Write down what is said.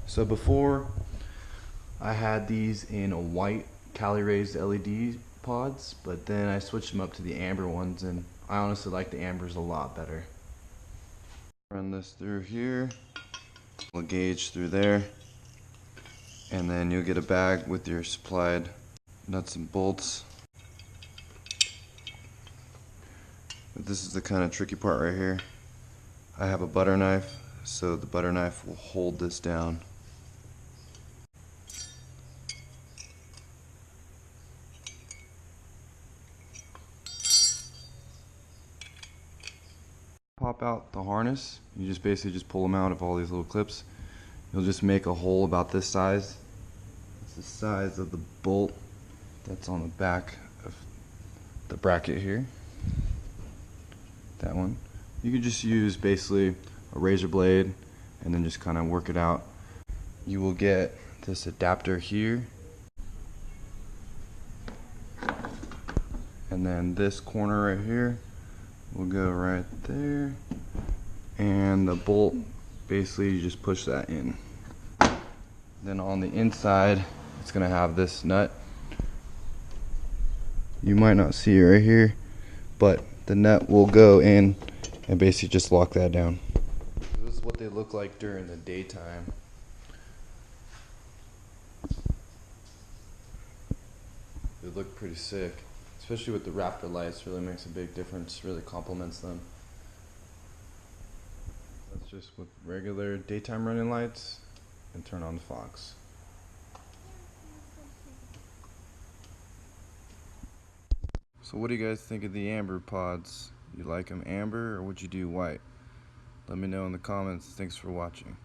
So before I had these in a white caliraised LED pods, but then I switched them up to the amber ones, and I honestly like the ambers a lot better. Run this through here, we'll gauge through there, and then you'll get a bag with your supplied nuts and bolts. But this is the kind of tricky part right here. I have a butter knife, so the butter knife will hold this down. Pop out the harness. You just basically just pull them out of all these little clips. You'll just make a hole about this size. It's the size of the bolt that's on the back of the bracket here. That one. You can just use basically a razor blade and then just kind of work it out. You will get this adapter here, and then this corner right here will go right there, and the bolt, basically you just push that in. Then on the inside it's gonna have this nut. You might not see it right here, but the nut will go in and basically just lock that down. This is what they look like during the daytime. They look pretty sick, especially with the Raptor lights. Really makes a big difference, really complements them. That's just with regular daytime running lights, and turn on the Fox. So what do you guys think of the amber pods? You like them amber, or would you do white? Let me know in the comments. Thanks for watching.